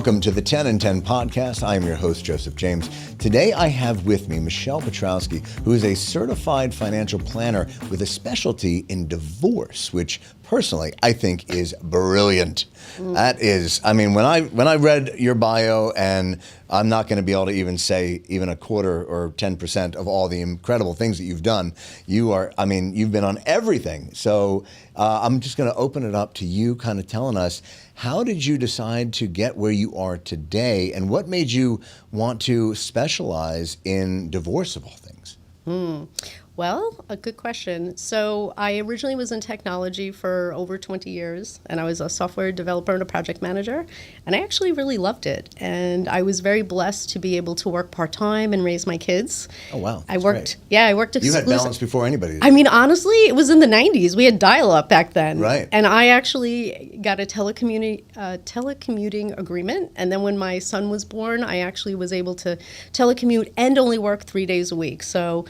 Welcome to the 10 and 10 podcast. I am your host, Joseph James. Today I have with me Michelle Petrowski, who is a certified financial planner with a specialty in divorce, which personally I think is brilliant. That is, I mean, when I read your bio, and I'm not going to be able to even say even a quarter or 10% of all the incredible things that you've done. You've been on everything. So I'm just going to open it up to you kind of telling us, how did you decide to get where you are today, and what made you want to specialize in divorce of all things? Well, a good question. So I originally was in technology for over 20 years, and I was a software developer and a project manager, and I actually really loved it. And I was very blessed to be able to work part-time and raise my kids. Oh, wow. I worked exclusively. You had balance before anybody did. I mean, honestly, it was in the 90s. We had dial-up back then. Right. And I actually got a telecommuting agreement. And then when my son was born, I actually was able to telecommute and only work 3 days a week. So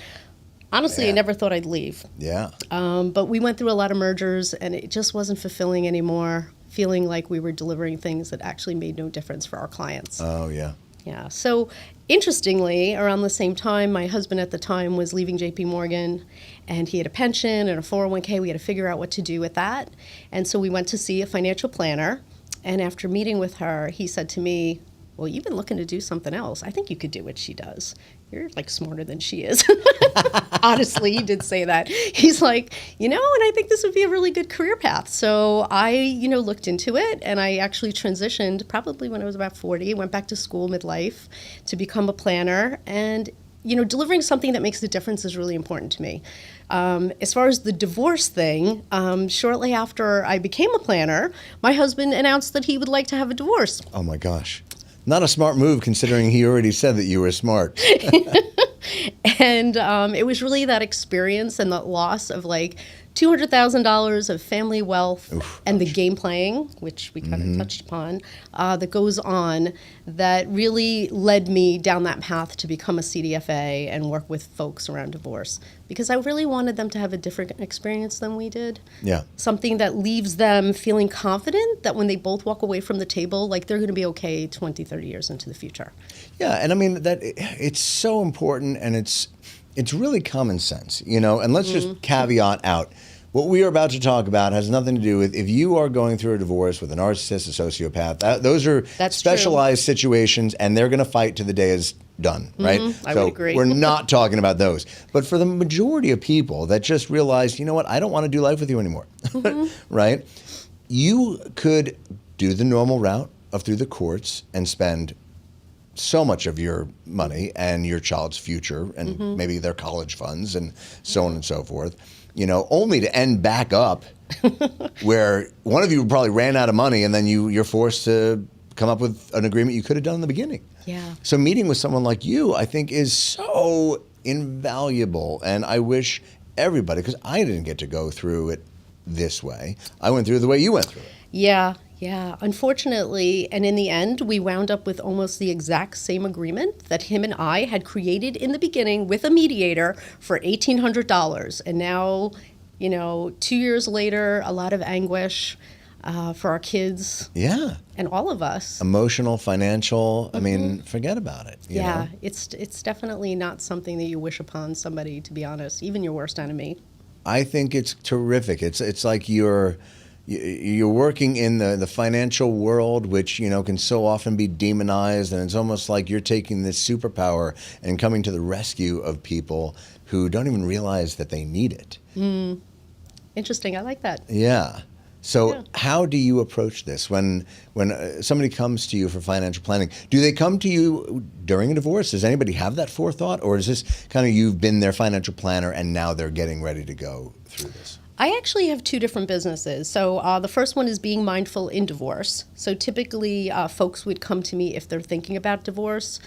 honestly, I never thought I'd leave. Yeah. But we went through a lot of mergers, and it just wasn't fulfilling anymore, feeling like we were delivering things that actually made no difference for our clients. Oh, yeah. Yeah. So interestingly, around the same time, my husband at the time was leaving JP Morgan, and he had a pension and a 401k. We had to figure out what to do with that. And so we went to see a financial planner. And after meeting with her, he said to me, "Well, you've been looking to do something else. I think you could do what she does. You're like smarter than she is." Honestly, he did say that. He's like, and I think this would be a really good career path. So I, looked into it, and I actually transitioned probably when I was about 40, went back to school midlife to become a planner. And, delivering something that makes a difference is really important to me. As far as the divorce thing, shortly after I became a planner, my husband announced that he would like to have a divorce. Oh, my gosh. Not a smart move, considering he already said that you were smart. And it was really that experience and that loss of like $200,000 of family wealth and the game playing, which we kind of touched upon, that goes on, that really led me down that path to become a CDFA and work with folks around divorce, because I really wanted them to have a different experience than we did. Yeah. Something that leaves them feeling confident that when they both walk away from the table, like they're going to be okay 20, 30 years into the future. Yeah, and I mean, that it's so important, and it's really common sense, and let's just caveat out. What we are about to talk about has nothing to do with if you are going through a divorce with a narcissist, a sociopath. Those are specialized situations, and they're going to fight till the day is done, right? I would agree. We're not talking about those. But for the majority of people that just realize, you know what, I don't want to do life with you anymore, right? You could do the normal route of through the courts and spend so much of your money and your child's future and maybe their college funds and so on and so forth, only to end back up where one of you probably ran out of money, and then you're forced to come up with an agreement you could have done in the beginning. Yeah. So meeting with someone like you, I think, is so invaluable. And I wish everybody, because I didn't get to go through it this way. I went through it the way you went through it. Yeah. Unfortunately, and in the end, we wound up with almost the exact same agreement that him and I had created in the beginning with a mediator for $1,800. And now, 2 years later, a lot of anguish for our kids. Yeah. And all of us. Emotional, financial. I mean, forget about it. You know? It's definitely not something that you wish upon somebody, to be honest, even your worst enemy. I think it's terrific. It's like you're working in the financial world, which, can so often be demonized, and it's almost like you're taking this superpower and coming to the rescue of people who don't even realize that they need it. Interesting. I like that. Yeah. So how do you approach this when somebody comes to you for financial planning? Do they come to you during a divorce? Does anybody have that forethought, or is this kind of you've been their financial planner and now they're getting ready to go through this? I actually have two different businesses. So the first one is being mindful in divorce. So typically folks would come to me if they're thinking about divorce.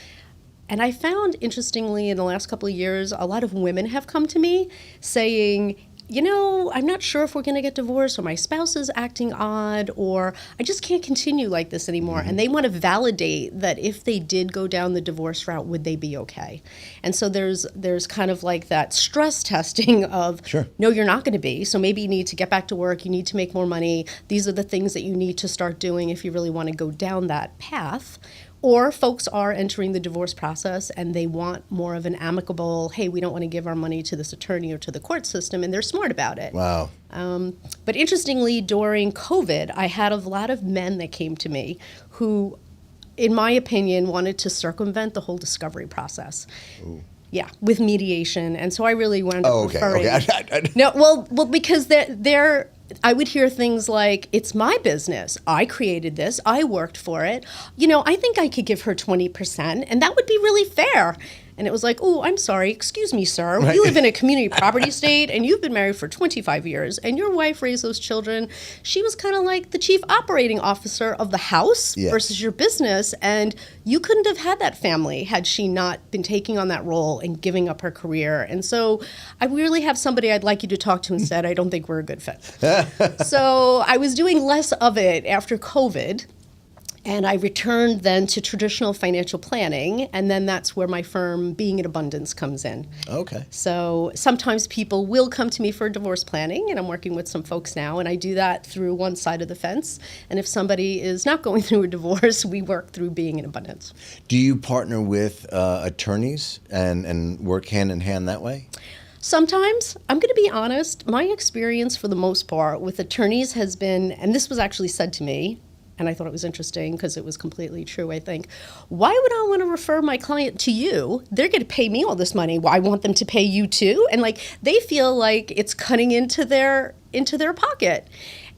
And I found, interestingly, in the last couple of years, a lot of women have come to me saying, I'm not sure if we're going to get divorced, or my spouse is acting odd, or I just can't continue like this anymore. And they want to validate that if they did go down the divorce route, would they be okay? And so there's kind of like that stress testing of, Sure. No, you're not going to be. So maybe you need to get back to work. You need to make more money. These are the things that you need to start doing if you really want to go down that path. Or folks are entering the divorce process and they want more of an amicable, hey, we don't want to give our money to this attorney or to the court system, and they're smart about it. Wow. But interestingly, during COVID, I had a lot of men that came to me who, in my opinion, wanted to circumvent the whole discovery process. Ooh. Yeah, with mediation. And so I really wound up referring. Okay. No, well, because they're I would hear things like, it's my business. I created this. I worked for it. I think I could give her 20%, and that would be really fair. And it was like, oh, I'm sorry. Excuse me, sir. Right. You live in a community property state, and you've been married for 25 years, and your wife raised those children. She was kind of like the chief operating officer of the house versus your business, and you couldn't have had that family had she not been taking on that role and giving up her career. And so I really have somebody I'd like you to talk to instead. I don't think we're a good fit. So I was doing less of it after COVID. And I returned then to traditional financial planning, and then that's where my firm, Being in Abundance, comes in. Okay. So sometimes people will come to me for divorce planning, and I'm working with some folks now, and I do that through one side of the fence. And if somebody is not going through a divorce, we work through Being in Abundance. Do you partner with attorneys and work hand in hand that way? Sometimes. I'm going to be honest, my experience for the most part with attorneys has been, and this was actually said to me, and I thought it was interesting because it was completely true, I think. Why would I want to refer my client to you? They're going to pay me all this money. Well, I want them to pay you too? And they feel like it's cutting into their pocket.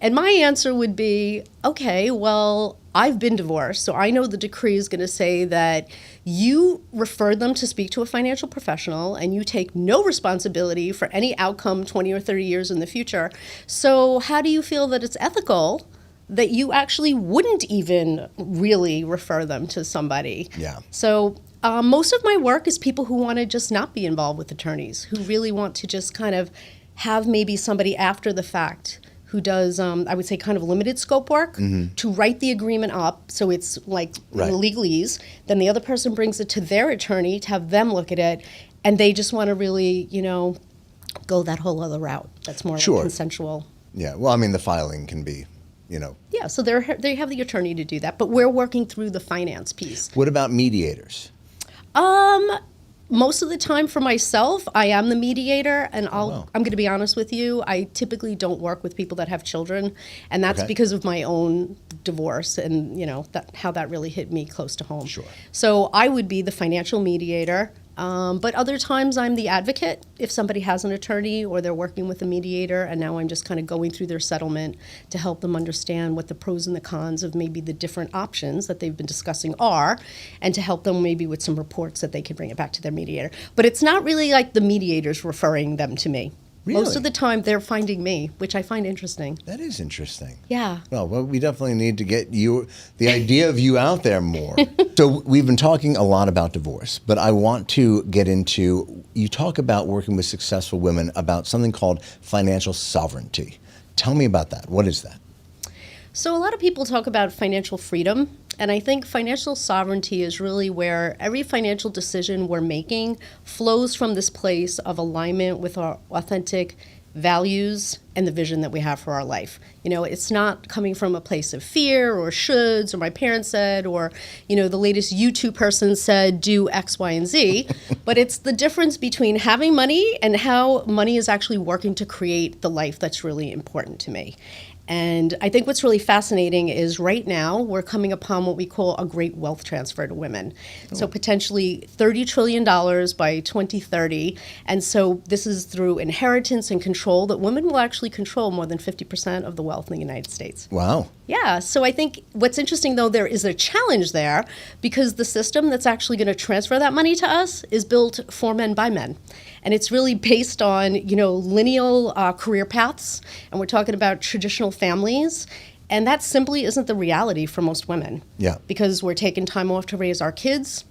And my answer would be, okay, well, I've been divorced, so I know the decree is going to say that you refer them to speak to a financial professional and you take no responsibility for any outcome 20 or 30 years in the future. So how do you feel that it's ethical that you actually wouldn't even really refer them to somebody? Yeah. So most of my work is people who want to just not be involved with attorneys, who really want to just kind of have maybe somebody after the fact who does, I would say, kind of limited scope work to write the agreement up so it's like legalese. Then the other person brings it to their attorney to have them look at it, and they just want to really, go that whole other route. That's more like consensual. Yeah. Well, I mean, the filing can be, Yeah, so they have the attorney to do that, but we're working through the finance piece. What about mediators? Most of the time for myself, I am the mediator, and I'm going to be honest with you, I typically don't work with people that have children, and that's because of my own divorce and, how that really hit me close to home. Sure. So I would be the financial mediator. But other times I'm the advocate if somebody has an attorney or they're working with a mediator, and now I'm just kind of going through their settlement to help them understand what the pros and the cons of maybe the different options that they've been discussing are, and to help them maybe with some reports that they can bring it back to their mediator. But it's not really like the mediators referring them to me. Really? Most of the time they're finding me, which I find interesting. That is interesting. Yeah. Well, we definitely need to get the idea of you out there more. So we've been talking a lot about divorce, but I want to get into, you talk about working with successful women about something called financial sovereignty. Tell me about that. What is that? So a lot of people talk about financial freedom, and I think financial sovereignty is really where every financial decision we're making flows from this place of alignment with our authentic values and the vision that we have for our life. It's not coming from a place of fear or shoulds or my parents said or, the latest YouTube person said do X, Y, and Z, but it's the difference between having money and how money is actually working to create the life that's really important to me. And I think what's really fascinating is right now we're coming upon what we call a great wealth transfer to women. So potentially $30 trillion by 2030. And so this is through inheritance and control that women will actually control more than 50% of the wealth in the United States. Wow. Yeah, so I think what's interesting, though, there is a challenge there because the system that's actually going to transfer that money to us is built for men by men. And it's really based on, lineal career paths, and we're talking about traditional families, and that simply isn't the reality for most women. Yeah. Because we're taking time off to raise our kids.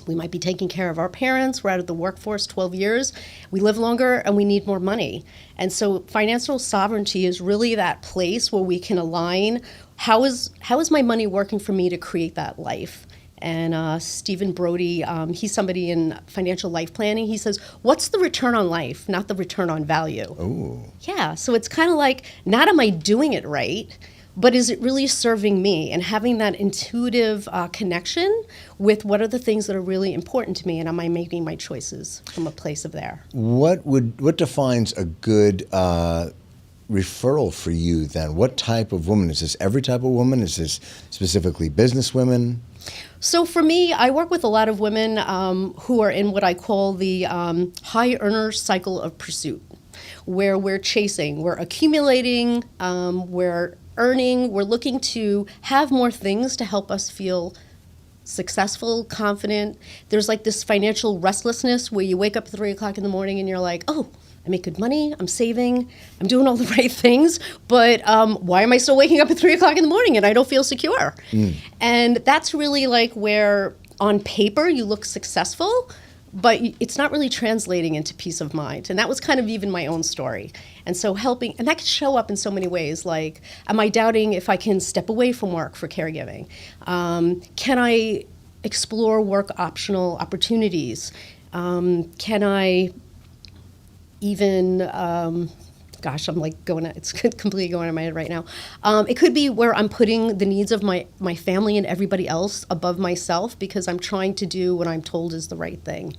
We might be taking care of our parents. We're out of the workforce 12 years. We live longer and we need more money. And so financial sovereignty is really that place where we can align how is my money working for me to create that life. And Stephen Brody, he's somebody in financial life planning. He says, what's the return on life, not the return on value? Ooh. Yeah, so it's kind of like, not am I doing it right, but is it really serving me? And having that intuitive connection with what are the things that are really important to me, and am I making my choices from a place of there? What defines a good referral for you then? What type of woman? Is this every type of woman? Is this specifically business women? So for me, I work with a lot of women who are in what I call the high earner cycle of pursuit, where we're chasing, we're accumulating, we're earning, we're looking to have more things to help us feel successful, confident. There's like this financial restlessness where you wake up at 3 o'clock in the morning and you're like, oh, I make good money, I'm saving, I'm doing all the right things, but why am I still waking up at 3 o'clock in the morning and I don't feel secure? And that's really like where on paper you look successful, but it's not really translating into peace of mind. And that was kind of even my own story. And so helping, and that can show up in so many ways, like, am I doubting if I can step away from work for caregiving? Can I explore work optional opportunities? Can I even, gosh, I'm like it's completely going in my head right now. It could be where I'm putting the needs of my family and everybody else above myself because I'm trying to do what I'm told is the right thing.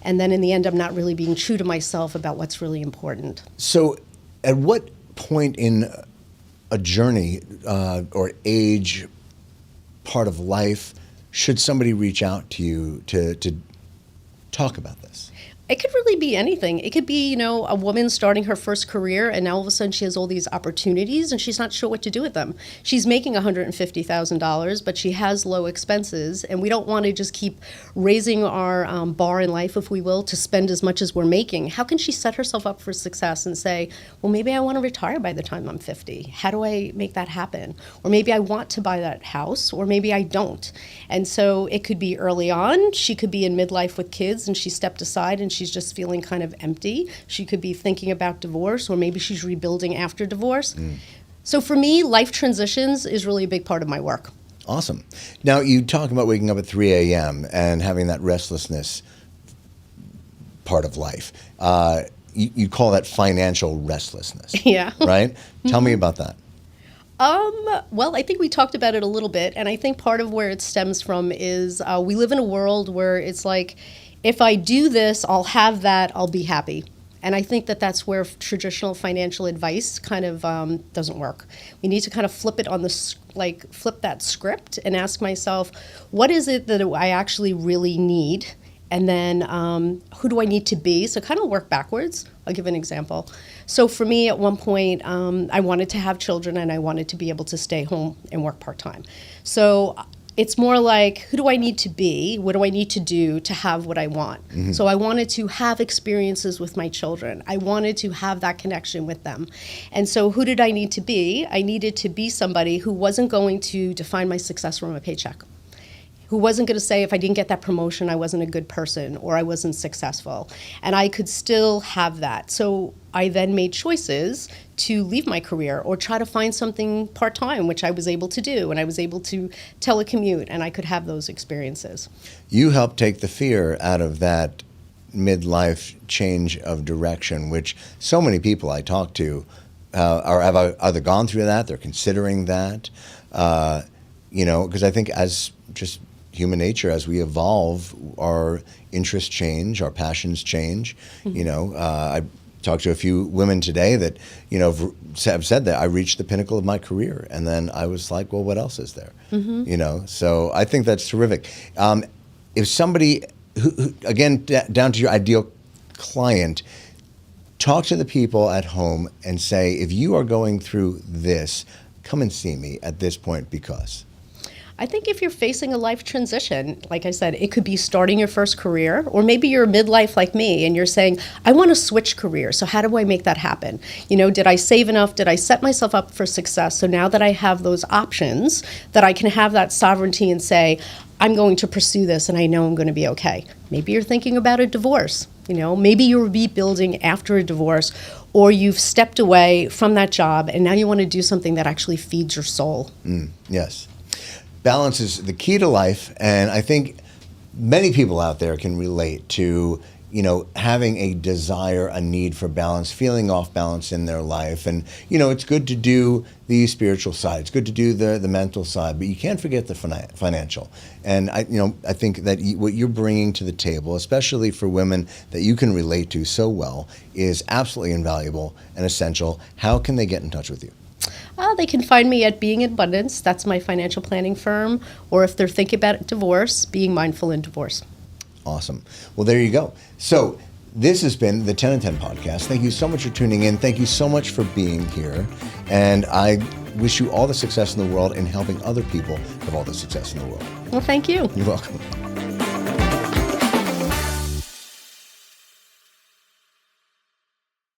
And then in the end, I'm not really being true to myself about what's really important. So at what point in a journey or age, part of life, should somebody reach out to you to talk about this? It could really be anything. It could be, a woman starting her first career and now all of a sudden she has all these opportunities and she's not sure what to do with them. She's making $150,000, but she has low expenses, and we don't want to just keep raising our bar in life, if we will, to spend as much as we're making. How can she set herself up for success and say, well, maybe I want to retire by the time I'm 50. How do I make that happen? Or maybe I want to buy that house, or maybe I don't. And so it could be early on. She could be in midlife with kids and she stepped aside and she's just feeling kind of empty. She could be thinking about divorce, or maybe she's rebuilding after divorce. So for me, life transitions is really a big part of my work. Awesome. Now, you talk about waking up at 3 a.m. and having that restlessness part of life. You call that financial restlessness. Yeah. Right? Tell me about that. Well, I think we talked about it a little bit, and I think part of where it stems from is we live in a world where it's like, if I do this, I'll have that, I'll be happy. And I think that that's where traditional financial advice kind of doesn't work. We need to kind of flip it on flip that script and ask myself, what is it that I actually really need? And then who do I need to be? So kind of work backwards. I'll give an example. So for me, at one point, I wanted to have children and I wanted to be able to stay home and work part-time. So it's more like, who do I need to be? What do I need to do to have what I want? So I wanted to have experiences with my children. I wanted to have that connection with them. And so who did I need to be? I needed to be somebody who wasn't going to define my success from a paycheck, who wasn't going to say if I didn't get that promotion, I wasn't a good person or I wasn't successful. And I could still have that. So I then made choices to leave my career or try to find something part-time, which I was able to do. And I was able to telecommute and I could have those experiences. You helped take the fear out of that midlife change of direction, which so many people I talk to have either gone through that, they're considering that, because I think as just human nature, as we evolve, our interests change, our passions change. I talked to a few women today that, have said that I reached the pinnacle of my career. And then I was like, well, what else is there? So I think that's terrific. If somebody, who again, down to your ideal client, talk to the people at home and say, if you are going through this, come and see me at this point because. I think if you're facing a life transition, like I said, it could be starting your first career, or maybe you're midlife like me and you're saying, I want to switch careers. So how do I make that happen? Did I save enough? Did I set myself up for success? So now that I have those options, that I can have that sovereignty and say, I'm going to pursue this and I know I'm going to be okay. Maybe you're thinking about a divorce. Maybe you're rebuilding after a divorce, or you've stepped away from that job and now you want to do something that actually feeds your soul. Yes. Balance is the key to life, and I think many people out there can relate to having a desire, a need for balance, feeling off balance in their life. And, it's good to do the spiritual side. It's good to do the mental side, but you can't forget the financial. And I think that what you're bringing to the table, especially for women that you can relate to so well, is absolutely invaluable and essential. How can they get in touch with you? They can find me at Being in Abundance. That's my financial planning firm. Or if they're thinking about divorce, Being Mindful in Divorce. Awesome. Well, there you go. So this has been the 10 and 10 podcast. Thank you so much for tuning in. Thank you so much for being here. And I wish you all the success in the world and helping other people have all the success in the world. Well, thank you. You're welcome.